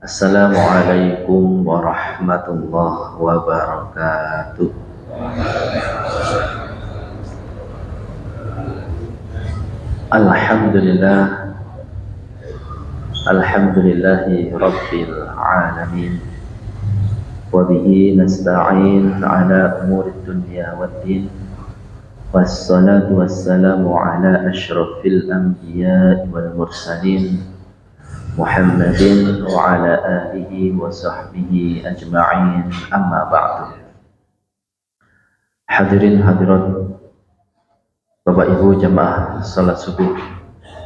Assalamualaikum warahmatullahi wabarakatuh. Alhamdulillah, alhamdulillahi rabbil alamin. Wa bihi nasta'in ala umuri dunya waddin. Wassalatu wassalamu ala asyrafil anbiya wal mursalin Muhammadin wa ala alihi wa sahbihi ajma'in, amma ba'du. Hadirin hadirat Bapak Ibu jamaah salat subuh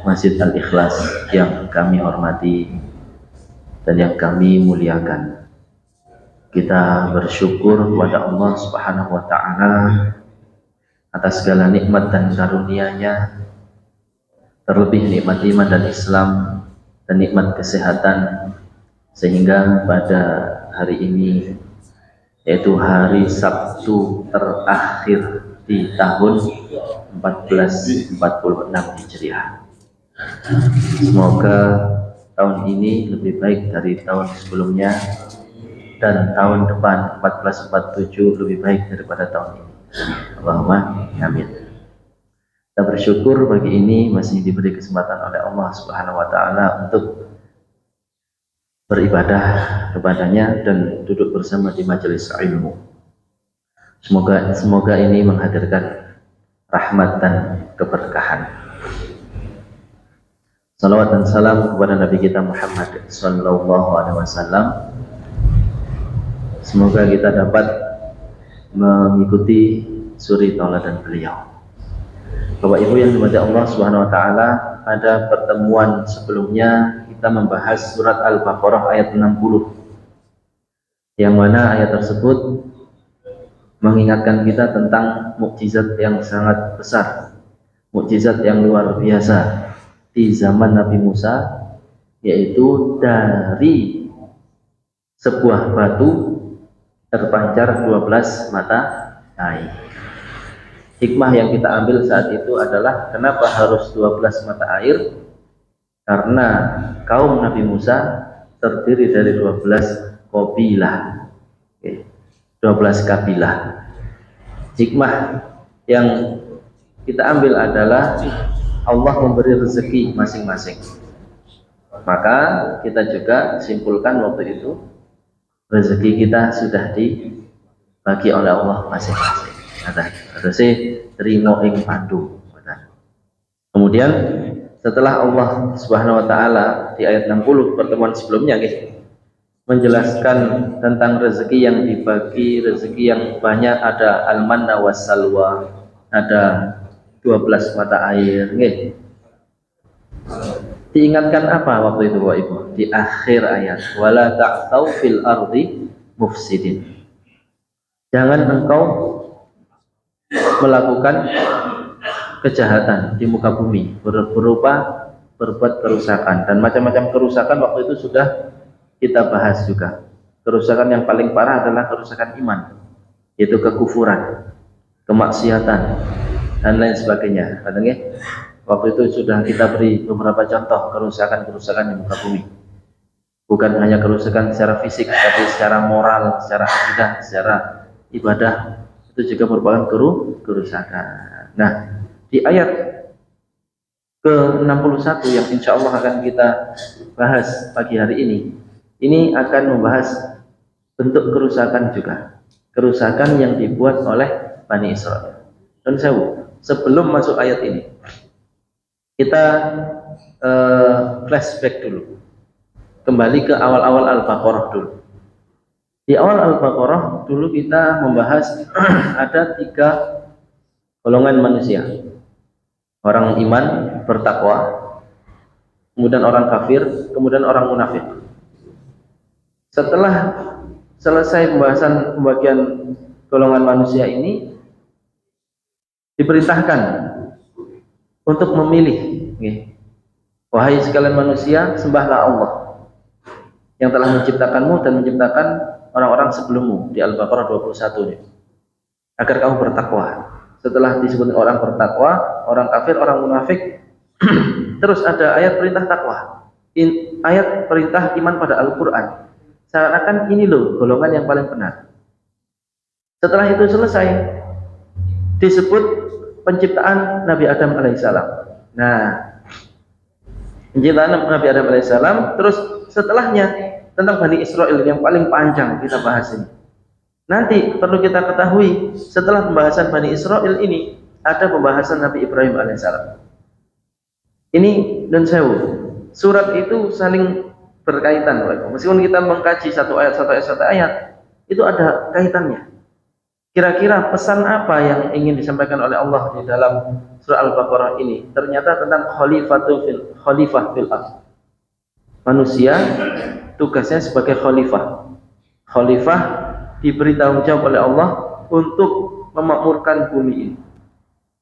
Masjid Al-Ikhlas yang kami hormati dan yang kami muliakan. Kita bersyukur kepada Allah Subhanahu wa taala atas segala nikmat dan karunia-Nya, terlebih nikmat iman dan Islam dan nikmat kesehatan, sehingga pada hari ini, yaitu hari Sabtu terakhir di tahun 1446 Hijriah, semoga tahun ini lebih baik dari tahun sebelumnya dan tahun depan 1447 lebih baik daripada tahun ini. Allahumma amin. Kita bersyukur pagi ini masih diberi kesempatan oleh Allah Subhanahu wa taala untuk beribadah kepadanya dan duduk bersama di majelis ilmu. Semoga ini menghadirkan rahmat dan keberkahan. Salawat dan salam kepada Nabi kita Muhammad sallallahu alaihi wasallam. Semoga kita dapat mengikuti suri tauladan beliau. Bapak Ibu yang dirahmati Allah Subhanahu wa taala, pada pertemuan sebelumnya kita membahas surat Al-Baqarah ayat 60. Yang mana ayat tersebut mengingatkan kita tentang mukjizat yang sangat besar, mukjizat yang luar biasa di zaman Nabi Musa, yaitu dari sebuah batu terpancar 12 mata air. Hikmah yang kita ambil saat itu adalah kenapa harus 12 mata air? Karena kaum Nabi Musa terdiri dari 12 kabilah, 12 kabilah. Hikmah yang kita ambil adalah Allah memberi rezeki masing-masing. Maka kita juga simpulkan waktu itu, rezeki kita sudah dibagi oleh Allah masing-masing. Terus terima ing padu. Kemudian setelah Allah Subhanahu wa taala di ayat 60 pertemuan sebelumnya menjelaskan tentang rezeki yang dibagi, rezeki yang banyak, ada al-manna was-salwa, ada 12 mata air. Diingatkan apa waktu itu Bapak Ibu? Di akhir ayat, wala ta'tau fil ardi mufsidin. Jangan engkau melakukan kejahatan di muka bumi berupa berbuat kerusakan, dan macam-macam kerusakan waktu itu sudah kita bahas juga. Kerusakan yang paling parah adalah kerusakan iman, yaitu kekufuran, kemaksiatan, dan lain sebagainya. Waktu itu sudah kita beri beberapa contoh kerusakan-kerusakan di muka bumi. Bukan hanya kerusakan secara fisik, tapi secara moral, secara akidah, secara ibadah, itu juga merupakan kerusakan. Nah, di ayat ke-61 yang insya Allah akan kita bahas pagi hari ini akan membahas bentuk kerusakan juga, kerusakan yang dibuat oleh Bani Israel. Dan sebelum masuk ayat ini, kita flashback dulu, kembali ke awal-awal Al-Baqarah dulu. Di awal Al-Baqarah dulu kita membahas ada 3 golongan manusia. Orang iman bertakwa, kemudian orang kafir, kemudian orang munafik. Setelah selesai pembagian golongan manusia ini, diperintahkan untuk memilih. Wahai sekalian manusia, sembahlah Allah yang telah menciptakanmu dan menciptakan orang-orang sebelummu, di Al-Baqarah 21 nih, agar kamu bertakwa. Setelah disebut orang bertakwa, orang kafir, orang munafik, terus ada ayat perintah takwa. ayat perintah iman pada Al-Quran. Seakan ini loh golongan yang paling benar. Setelah itu selesai, disebut penciptaan Nabi Adam alaihissalam. Nah, penciptaan Nabi Adam alaihissalam, terus setelahnya tentang Bani Israel yang paling panjang kita bahas ini. Nanti perlu kita ketahui, setelah pembahasan Bani Israel ini ada pembahasan Nabi Ibrahim alaihissalam. Ini dan sewu, surat itu saling berkaitan. Meskipun kita mengkaji satu ayat, itu ada kaitannya. Kira-kira pesan apa yang ingin disampaikan oleh Allah di dalam surah Al-Baqarah ini? Ternyata tentang khalifah fil ardh. Manusia tugasnya sebagai khalifah. Khalifah diberi tanggung jawab oleh Allah untuk memakmurkan bumi ini.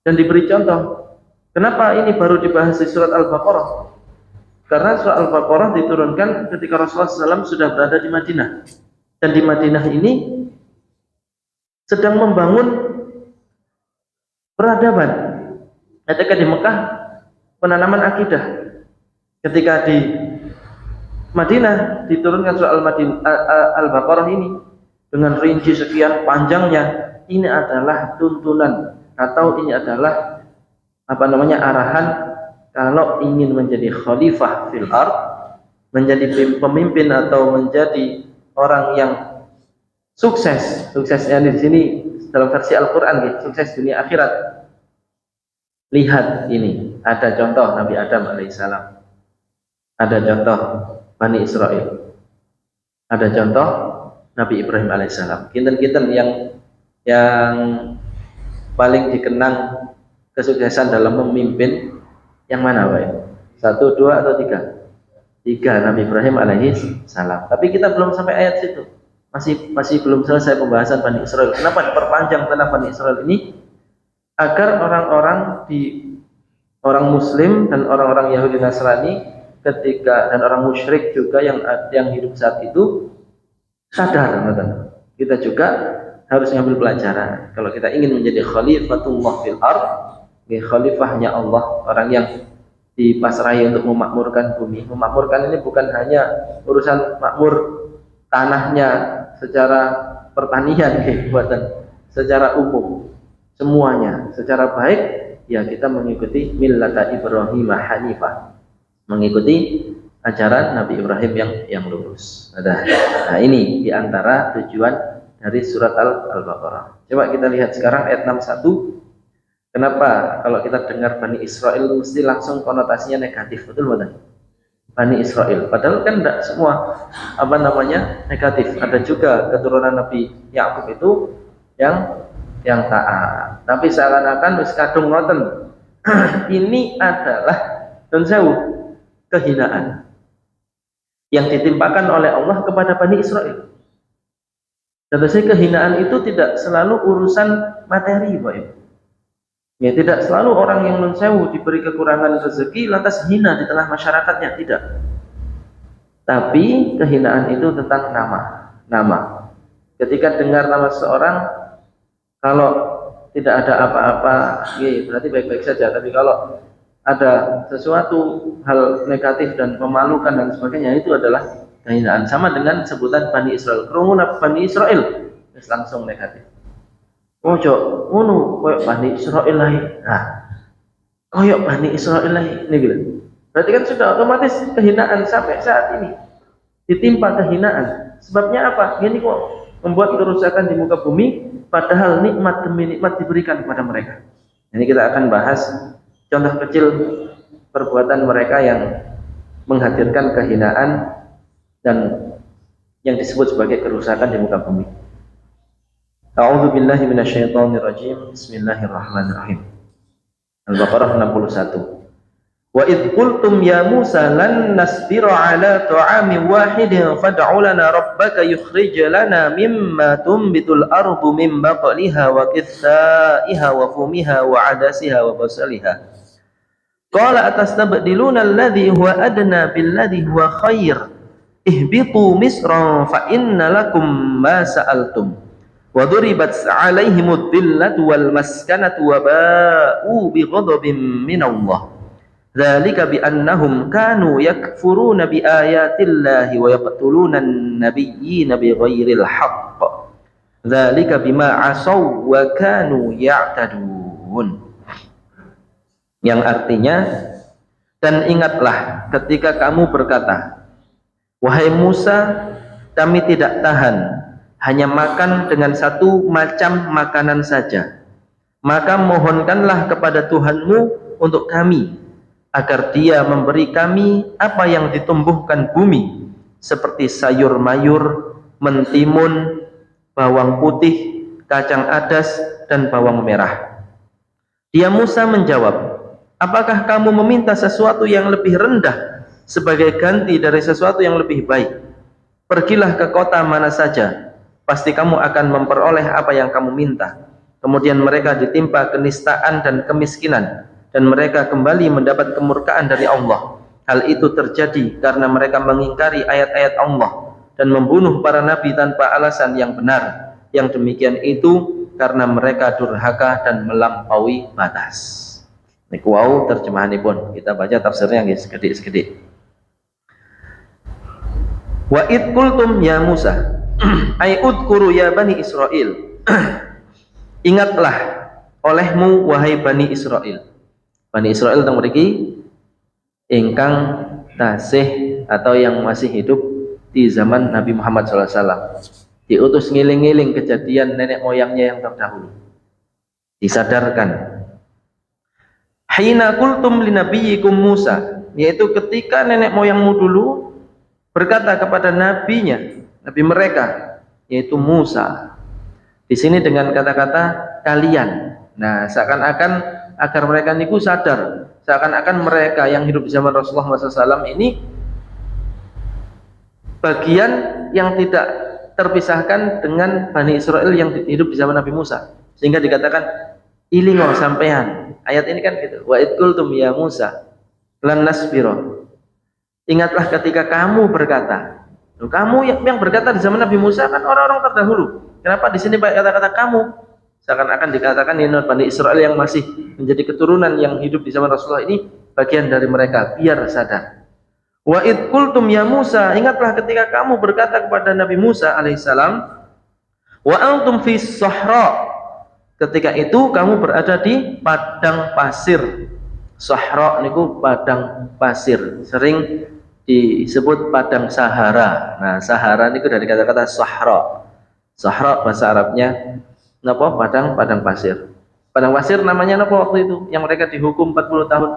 Dan diberi contoh. Kenapa ini baru dibahas di surat Al-Baqarah? Karena surat Al-Baqarah diturunkan ketika Rasulullah SAW sudah berada di Madinah. Dan di Madinah ini sedang membangun peradaban. Ketika di Mekah penanaman akidah. Ketika di Madinah diturunkan surah Al-Baqarah ini dengan rinci sekian panjangnya. Ini adalah tuntunan atau ini adalah arahan kalau ingin menjadi khalifah fil ardh, menjadi pemimpin atau menjadi orang yang sukses. Suksesnya di sini dalam versi Al-Qur'an gitu, sukses dunia akhirat. Lihat ini, ada contoh Nabi Adam alaihissalam. Ada contoh Bani Israel. Ada contoh Nabi Ibrahim alaihissalam. Kinten-kinten yang paling dikenang kesuksesan dalam memimpin yang mana Pak? 1, 2 atau 3? 3 Nabi Ibrahim alaihissalam. Tapi kita belum sampai ayat situ. Masih belum selesai pembahasan Bani Israel. Kenapa diperpanjang tentang Bani Israel ini? Agar orang Muslim dan orang-orang Yahudi Nasrani dan orang musyrik juga yang hidup saat itu sadar, kita juga harus mengambil pelajaran. Kalau kita ingin menjadi khalifatullah fil ardh, khalifahnya Allah, orang yang dipasrahi untuk memakmurkan bumi. Memakmurkan ini bukan hanya urusan makmur tanahnya secara pertanian, buatan secara umum, semuanya secara baik. Ya, kita mengikuti millata Ibrahim hanifah, mengikuti ajaran Nabi Ibrahim yang lurus. Nah, ini diantara tujuan dari surat Al-Baqarah. Coba kita lihat sekarang ayat 61. Kenapa kalau kita dengar Bani Israel mesti langsung konotasinya negatif, betul betul? Bani Israel, padahal kan tidak semua negatif. Ada juga keturunan Nabi Yakub itu yang taat. Tapi seakan-akan wis kadung ngoten. Ini adalah kehinaan yang ditimpakan oleh Allah kepada Bani Israel. Tentu kehinaan itu tidak selalu urusan materi, Pak Ibu. Ya, tidak selalu orang yang diberi kekurangan rezeki lantas hina di tengah masyarakatnya, tidak. Tapi kehinaan itu tentang nama. Ketika dengar nama seseorang, kalau tidak ada apa-apa, ya, berarti baik-baik saja. Tapi kalau ada sesuatu hal negatif dan memalukan dan sebagainya, itu adalah kehinaan. Sama dengan sebutan Bani Israel. Kerumunan Bani Israel langsung negatif. Ojo ngono koyok Bani Israil lahi. Nah, koyok Bani Israil lahi ini gitu. Berarti kan sudah otomatis kehinaan sampai saat ini. Ditimpa kehinaan. Sebabnya apa? Gini kok membuat kerusakan di muka bumi padahal nikmat demi nikmat diberikan kepada mereka. Ini kita akan bahas contoh kecil perbuatan mereka yang menghadirkan kehinaan dan yang disebut sebagai kerusakan di muka bumi. A'udzu billahi minasyaitonir rajim. Bismillahirrahmanirrahim. Al-Baqarah 61. Wa idh qultum ya Musa lan nasbira ala ta'amin wahidin fad'u lana rabbaka yukhrij lana mimma tunbitul ardu min baqliha wa qithaiha wa fumiha wa 'adasiha wa basaliha. Qala atastabdiluna alladhi huwa adna billadhi huwa khair. Ihbitu misran fa inna lakum ma sa'altum. Wa duribat 'alaihimud dhillatu wal maskanatu wa ba'u bighadabin minallah Dzalika bi annahum kanu yakfuruna bi ayatillahi wa yaqtuluna an-nabiyyina bighairil haqq. Dzalika bima asaw wa kanu ya'tadun. Yang artinya, dan ingatlah ketika kamu berkata, wahai Musa, kami tidak tahan hanya makan dengan satu macam makanan saja, maka mohonkanlah kepada Tuhanmu untuk kami agar Dia memberi kami apa yang ditumbuhkan bumi, seperti sayur mayur, mentimun, bawang putih, kacang adas, dan bawang merah. Dia Musa menjawab, apakah kamu meminta sesuatu yang lebih rendah sebagai ganti dari sesuatu yang lebih baik? Pergilah ke kota mana saja, pasti kamu akan memperoleh apa yang kamu minta. Kemudian mereka ditimpa kenistaan dan kemiskinan, dan mereka kembali mendapat kemurkaan dari Allah. Hal itu terjadi karena mereka mengingkari ayat-ayat Allah dan membunuh para nabi tanpa alasan yang benar. Yang demikian itu karena mereka durhaka dan melampaui batas. Niku wau terjemahanipun. Kita baca tafsirnya nggih sekedhik-sekedhik. Wa id qultum ya Musa ay udkuru ya bani Israil. Ingatlah olehmu wahai bani Israil. Bani Israil teng mriki ingkang tasih atau yang masih hidup di zaman Nabi Muhammad SAW, diutus ngiling-ngiling kejadian nenek moyangnya yang terdahulu, disadarkan. Hina qultum linabiyyikum Musa, yaitu ketika nenek moyangmu dulu berkata kepada nabinya, nabi mereka, yaitu Musa. Di sini dengan kata-kata kalian. Nah, seakan-akan agar mereka niku sadar, seakan-akan mereka yang hidup di zaman Rasulullah SAW ini bagian yang tidak terpisahkan dengan Bani Israel yang hidup di zaman Nabi Musa, sehingga dikatakan ilingo sampean. Ayat ini kan gitu, wa id qultum ya Musa lan nasbiro. Ingatlah ketika kamu berkata. Loh, kamu yang berkata di zaman Nabi Musa kan orang-orang terdahulu. Kenapa di sini pakai kata-kata kamu? Seakan-akan dikatakan ini Bani Israel yang masih menjadi keturunan yang hidup di zaman Rasulullah ini bagian dari mereka, biar sadar. Wa id qultum ya Musa, ingatlah ketika kamu berkata kepada Nabi Musa alaihissalam, wa antum fi sahra, ketika itu kamu berada di padang pasir. Sahra niku padang pasir, sering disebut padang Sahara. Nah, Sahara niku dari kata-kata sahra. Sahra bahasa Arabnya napa? Padang pasir. Padang pasir namanya napa waktu itu? Yang mereka dihukum 40 tahun.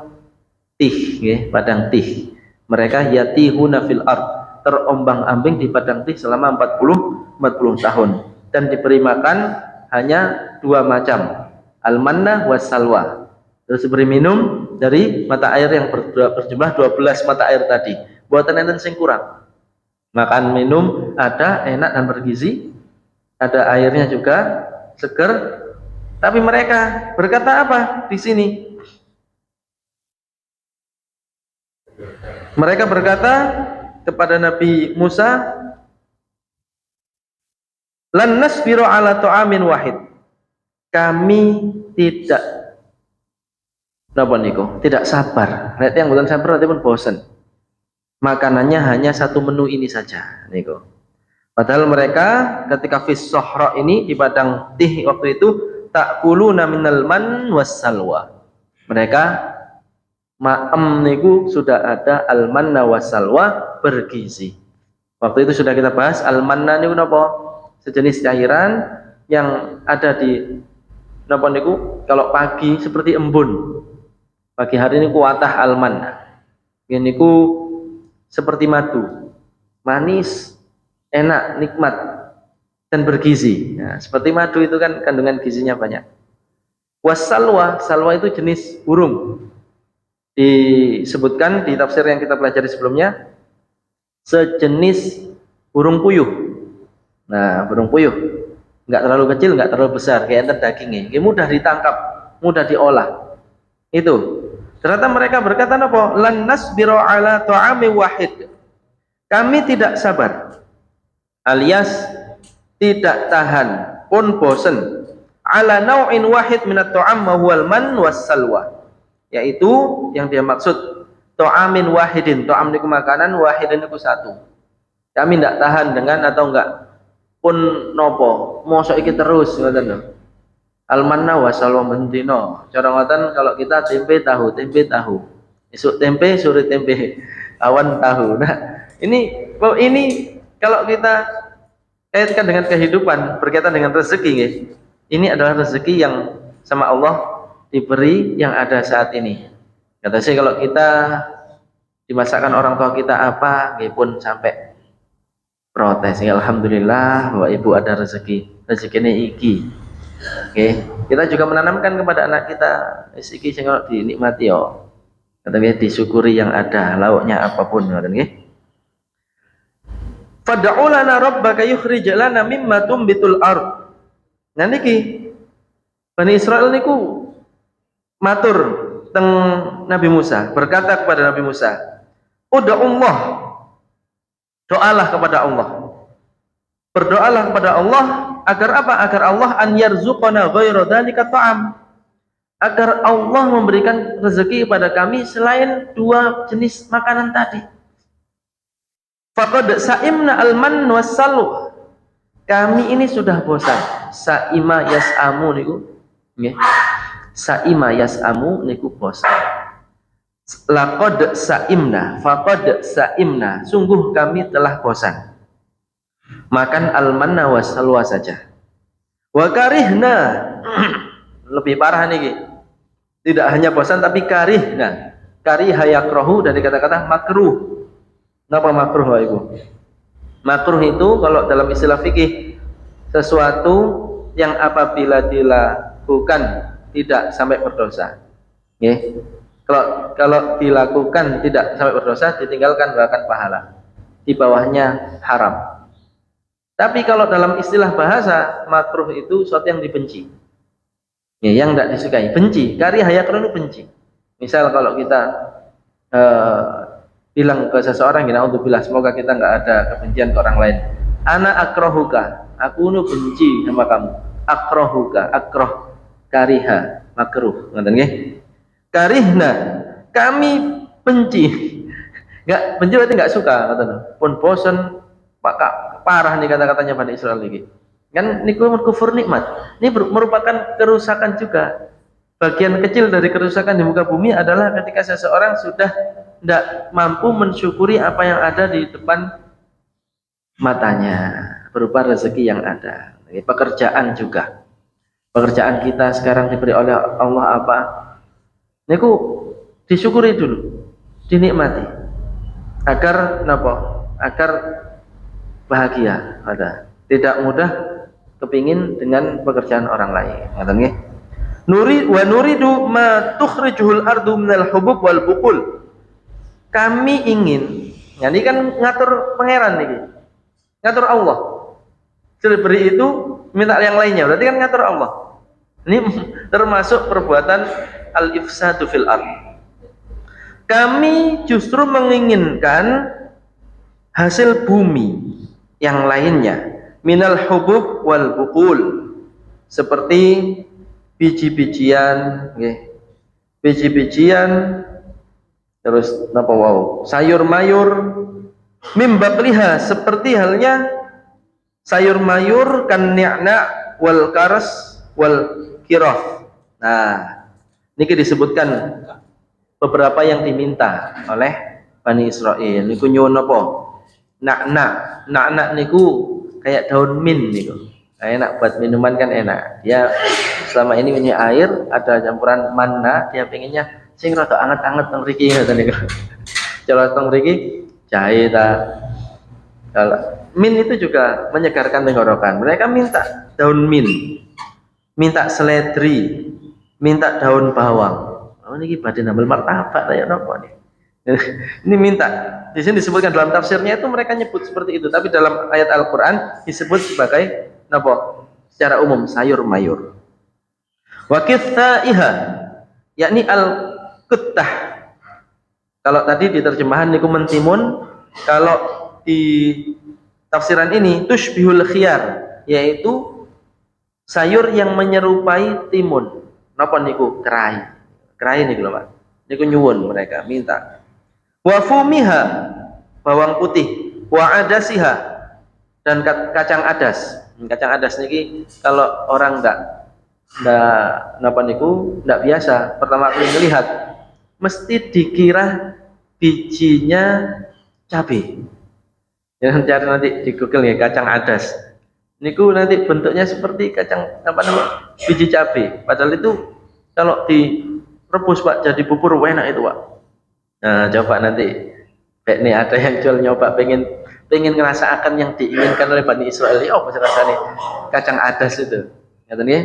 Tih, nggih, padang tih. Mereka yatihuna fil ard, terombang-ambing di padang tih selama 40 tahun, dan diberi makan hanya dua macam, al-manna was salwa. Terus diberi minum dari mata air yang berjumlah 12 mata air tadi. Buatan enten sing kurang. Makan minum ada, enak dan bergizi, ada airnya juga seger. Tapi mereka berkata apa di sini? Mereka berkata kepada Nabi Musa, lan nasbiru ala ta'amin wahid. Kami tidak napa niku? Tidak sabar. Nek yang bukan sabar nanti pun bosan. Makanannya hanya satu menu ini saja niku. Padahal mereka ketika fis sahra ini di padang tih waktu itu ta'kuluna minal man was salwa. Mereka ma'am niku sudah ada al-manna was salwa bergizi. Waktu itu sudah kita bahas al-manna niku napa? Sejenis cairan yang ada di napa niku kalau pagi seperti embun. Pagi hari niku watah al-manna. Niku seperti madu, manis, enak, nikmat, dan bergizi. Nah, seperti madu itu kan kandungan gizinya banyak. Wassalwa, salwa itu jenis burung. Disebutkan di tafsir yang kita pelajari sebelumnya, sejenis burung puyuh. Nah, burung puyuh, nggak terlalu kecil, nggak terlalu besar, kayak enten dagingnya, mudah ditangkap, mudah diolah. Itu. Ternyata mereka berkata apa? Lan nasbiru ala ta'ami wahid. Kami tidak sabar, alias tidak tahan pun bosan ala nau'in wahid minat ta'am wa huwal man was salwa, yaitu yang dia maksud ta'amin wahidin. Ta'am niku makanan, wahidin niku satu. Kami tidak tahan dengan atau enggak pun nopo mosok iki terus ngoten lho. Almanna wa salwa bentino. Cara ngoten kalau kita tempe tahu. Esuk tempe, sore tempe, awan tahu. Nah, ini kalau kita kaitkan dengan kehidupan, berkaitan dengan rezeki nggih. Ini adalah rezeki yang sama Allah diberi yang ada saat ini. Kata saya kalau kita dimasakkan orang tua kita apa, nggih pun sampai protes. Ya, alhamdulillah bahwa ibu ada rezekinya iki. Oke, kita juga menanamkan kepada anak kita rezeki sing dinikmati yo. Katanya disyukuri yang ada, lauknya apapun ngoten nggih. Fad'u lana rabbaka yukhrij lana mimma tumbitul ard. Nah niki Bani Israil niku matur teng Nabi Musa, berkata kepada Nabi Musa, "Ud'ullah." Doalah kepada Allah. Berdoalah kepada Allah agar apa? Agar Allah an yarzuqana ghairu dzalika ta'am. Agar Allah memberikan rezeki kepada kami selain dua jenis makanan tadi. Faqad sa'imna al-man was-salwa. Kami ini sudah bosan. Sa'ima yas'amu niku nggih. Sa'ima yas'amu niku bosan. Laqad sa'imna, faqad sa'imna. Sungguh kami telah bosan. Makan al-manna was-salwa saja. Wa karihna. Lebih parah niki. Tidak hanya bosan tapi karihna. Kariha yakrahu dari kata-kata makruh. Napa makruh Pak Ibu? Makruh itu kalau dalam istilah fikih sesuatu yang apabila dilakukan tidak sampai berdosa. Nggih. Kalau dilakukan tidak sampai berdosa, ditinggalkan bahkan pahala. Di bawahnya haram. Tapi kalau dalam istilah bahasa, makruh itu sesuatu yang dibenci. Ya, yang tidak disukai, benci. Kariha yakrahu itu benci. Misal kalau kita bilang ke seseorang, naudzubillah, semoga kita nggak ada kebencian ke orang lain. Ana akrahuka, aku nu benci sama kamu. Akrahuka, akrah, kariha, makruh. Ngoten nggih? Karihna, kami benci. Nggak benci berarti nggak suka, ngoten. Pun bosan, parah nih kata-katanya Bani Israil ini. Kan niku kufur nikmat. Ini merupakan kerusakan juga. Bagian kecil dari kerusakan di muka bumi adalah ketika seseorang sudah tidak mampu mensyukuri apa yang ada di depan matanya berupa rezeki yang ada. Pekerjaan juga. Pekerjaan kita sekarang diberi oleh Allah apa? Niku disyukuri dulu, dinikmati. Agar napa? Agar bahagia ada. Tidak mudah kepingin dengan pekerjaan orang lain. Ngoten nggih. Nuridu ma tukhrijuhul ardu minal hubub wal buqul. Kami ingin, ya ini kan ngatur pangeran niki. Ngatur Allah. Diberi itu minta yang lainnya, berarti kan ngatur Allah. Ini termasuk perbuatan al-ifsadu fil ard. Kami justru menginginkan hasil bumi yang lainnya, minal hubub wal buqul, seperti biji-bijian, biji-bijian, terus napa wau, sayur-mayur, mimbakliha, seperti halnya sayur-mayur kan ni'na wal karas wal kiraf. Nah, niki disebutkan beberapa yang diminta oleh Bani Israil. Niku nyuwun napa? Nak niku kayak daun mint niku. Enak buat minuman kan enak. Dia selama ini minum air ada campuran manna, dia pengennya sing rada anget-anget teng mriki ngoten niku. Kalau teng mriki jahe ta. Kalau mint itu juga menyegarkan tenggorokan. Mereka minta daun mint, minta seledri, minta daun bawang. Oh niki badhe nambel martabak kaya napa nih. Ini minta. Di sini disebutkan dalam tafsirnya itu mereka nyebut seperti itu, tapi dalam ayat Al-Qur'an disebut sebagai napa? Secara umum sayur-mayur. Wa qithaiha, yakni al-qittah. Kalau tadi di terjemahan niku mentimun, kalau di tafsiran ini tushbihul khiyar, yaitu sayur yang menyerupai timun. Napa niku? Kerai. Kerai niku lho, Pak. niku nyuwun mereka minta. Wa fumiha, bawang putih, wa adasiha, dan kacang adas. Kacang adas niki kalau orang ndak napa niku ndak biasa pertama kali melihat mesti dikira bijinya cabai. Jangan cari nanti di Google ya kacang adas. Niku nanti bentuknya seperti kacang apa namanya biji cabai. Padahal itu kalau direbus Pak jadi bubur enak itu Pak. Nah coba nanti kayak nih ada yang jual nyoba pengen ngerasakan yang diinginkan oleh Bani Israel. Oh bisa rasanya kacang adas itu. Ngerti ya?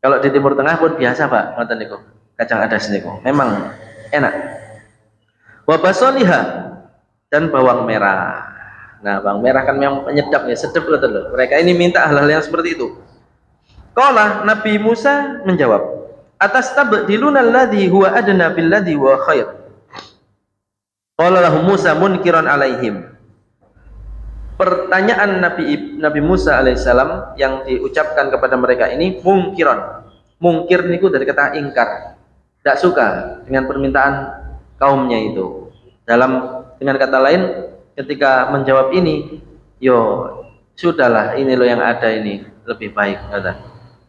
Kalau di Timur Tengah pun biasa Pak, ngoten niku. Kacang adas niku. Memang enak. Wa basoliha, dan bawang merah. Nah, bawang merah kan memang penyedap ya, sedap betul loh. Mereka ini minta hal-hal yang seperti itu. Qala Nabi Musa menjawab, "Atastabdiluna alladhi huwa adna billadhi huwa khair." Qala lahum Musa munkiran alaihim. Pertanyaan Nabi Musa alaihissalam yang diucapkan kepada mereka ini mungkiran. Mungkir niku dari kata ingkar. Tidak suka dengan permintaan kaumnya itu. Dengan kata lain, ketika menjawab ini, yo sudahlah, ini loh yang ada ini lebih baik. Kata.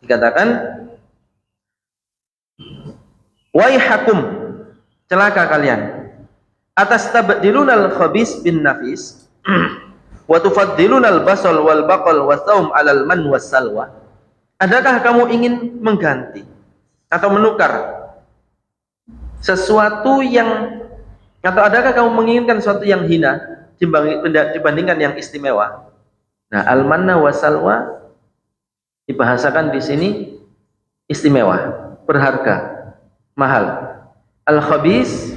Dikatakan, waihakum, celaka kalian. Atastabdilunal khabis bin nafis, wa tufaddilunal basal wal baqal wasaum alal man wassalwa. Adakah kamu ingin mengganti atau menukar sesuatu yang, atau adakah kamu menginginkan sesuatu yang hina dibandingkan yang istimewa? Nah, al-manna wasalwa dibahasakan di sini istimewa, berharga, mahal. Al-khabis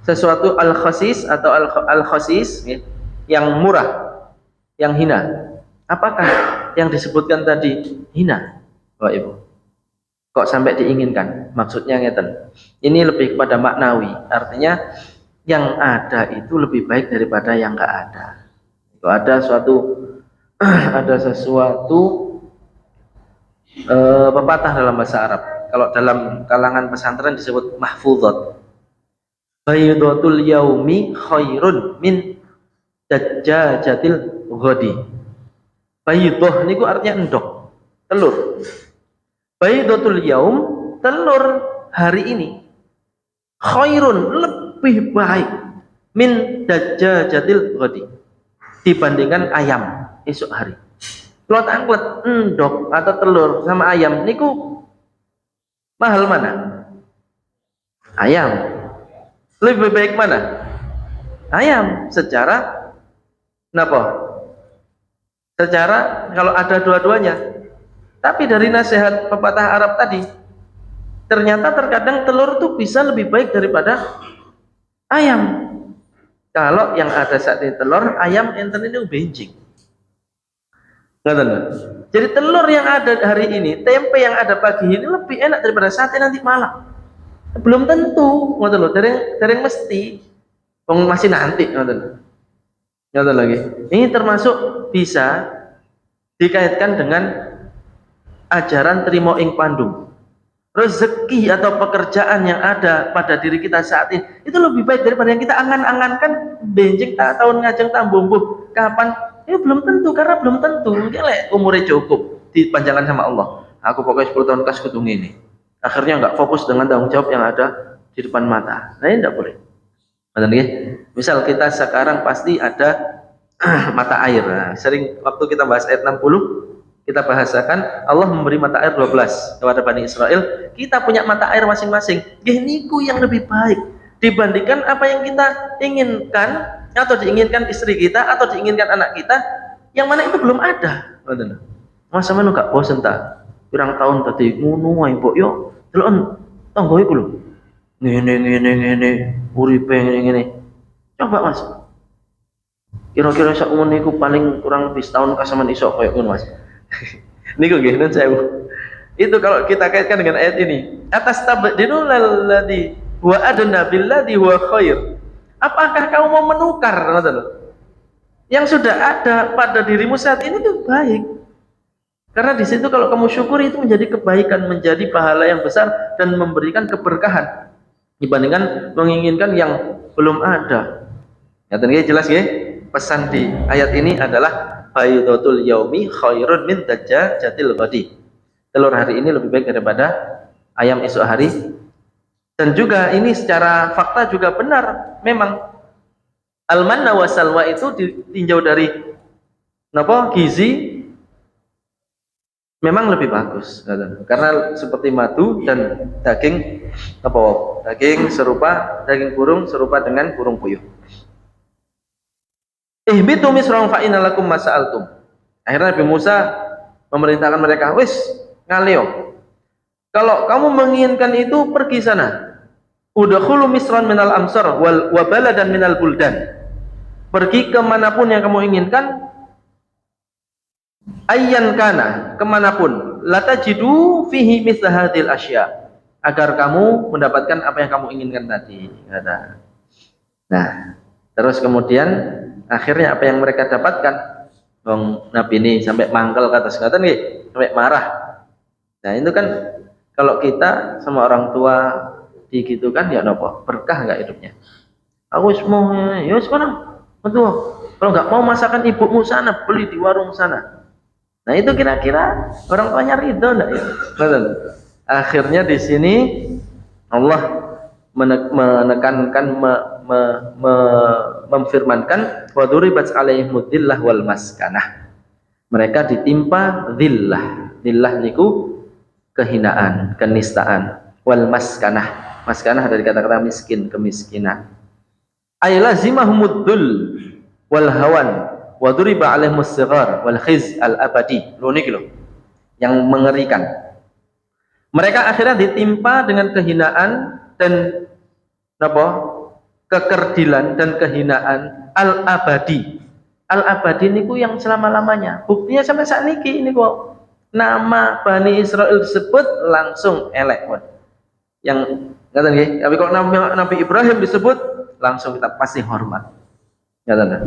sesuatu, al-khasis atau al-khasis yang murah, yang hina. Apakah yang disebutkan tadi hina, Bapak Ibu? Kok sampai diinginkan? Maksudnya ngeten. Ini lebih kepada maknawi. Artinya yang ada itu lebih baik daripada yang enggak ada. Itu ada sesuatu pepatah dalam bahasa Arab. Kalau dalam kalangan pesantren disebut mahfuzat. Baydatul yaumi khairun min dajjajatil ghadi. Baydah niku artinya endok, telur. Baydatul yaum, telur hari ini, khairun, lebih baik min dajjajatil ghadi, dibandingkan ayam esok hari. Plot angklet endok atau telur sama ayam niku mahal mana? Ayam. Lebih baik mana? Ayam secara napa? Secara kalau ada dua-duanya. Tapi dari nasihat pepatah Arab tadi, ternyata terkadang telur itu bisa lebih baik daripada ayam. Kalau yang ada saat ini telur, ayam enten ini benjing. Jadi telur yang ada hari ini, tempe yang ada pagi ini lebih enak daripada sate nanti malam. Belum tentu, ngoten lho, dereng mesti. Wong masih nanti, ngoten. Ngoten lagi. Ini termasuk bisa dikaitkan dengan ajaran trimo ing pandum. Rezeki atau pekerjaan yang ada pada diri kita saat ini itu lebih baik daripada yang kita angan-angankan benjing tahun ngajeng tambumbuh kapan. Ya belum tentu, karena belum tentu. Mungkin umurnya cukup dipanjangkan sama Allah. Aku pokoknya 10 tahun kas kutung ini. Akhirnya nggak fokus dengan tanggung jawab yang ada di depan mata. Nah ini tidak boleh. Misal kita sekarang pasti ada mata air. Nah, sering waktu kita bahas ayat 60, kita bahasakan Allah memberi mata air 12 kepada Bani Israel. Kita punya mata air masing-masing. Niku yang lebih baik dibandingkan apa yang kita inginkan, atau diinginkan istri kita, atau diinginkan anak kita, yang mana itu belum ada. Masa mana gak bosen tak? Pirang tahun tadi ngono wae mbok yo delon tanggo iku lho. Ngene uripe ngene. Coba Mas. Kira-kira sak umur niku paling kurang lebih setahun kasaman iso koyo ngono Mas. Niku nggih nun sewu. Itu kalau kita kaitkan dengan ayat ini. Atas tabdilul ladzi wa adna billadzi huwa khair. Apakah kamu mau menukar yang sudah ada pada dirimu saat ini itu baik? Karena di situ kalau kamu syukuri itu menjadi kebaikan, menjadi pahala yang besar dan memberikan keberkahan. dibandingkan menginginkan yang belum ada. Ngaten nggih, jelas nggih? Pesan di ayat ini adalah baydatul yaumi khairun min dajjajatil ghadi. Telur hari ini lebih baik daripada ayam esok hari. Dan juga ini secara fakta juga benar, memang al-manna wa salwa itu ditinjau dari napa gizi memang lebih bagus, karena seperti madu dan daging apa, daging serupa, daging burung serupa dengan burung puyuh. Ihbitu misra'un fa inna lakum ma sa'altum. Akhirnya Nabi Musa memerintahkan mereka, wis ngaleo, kalau kamu menginginkan itu pergi sana. Udkhulu misran minal amsar wal baladan minal buldan. Pergi kemanapun yang kamu inginkan, ayyan kana, kemanapun, latajidu fihi mithla hadhil asya, agar kamu mendapatkan apa yang kamu inginkan tadi, kata. Nah, terus kemudian akhirnya apa yang mereka dapatkan? Nabi ini sampai mangkel ke atas, kata nih, sampai marah. Nah, itu kan kalau kita sama orang tua gitu kan, ya nopo, berkah nggak hidupnya? Aku mau, ya sekarang, betul. Kalau nggak mau masakan ibumu sana, beli di warung sana. Nah itu kira-kira orang tuanya ridho enggak ya? Akhirnya di sini Allah menekankan, memfirmankan, wa duribat alaihimud dhillah wal maskanah. Mereka ditimpa dhillah. Dhillah niku kehinaan, kenistaan. Wal maskanah. Maskanah dari kata-kata miskin, kemiskinan. Ay lazimahumud dhul wal hawan wa duriba alaihimus sighar wal khiz al abadi. Loh niki loh yang mengerikan. Mereka akhirnya ditimpa dengan kehinaan dan apa? Kekerdilan dan kehinaan al abadi. Al abadi niku yang selama-lamanya. Buktinya sampai saat niki ini kok nama Bani Israel disebut langsung elek. Yang ngaten nggih, tapi kalau Nabi Ibrahim disebut langsung kita pasti hormat. Ngaten.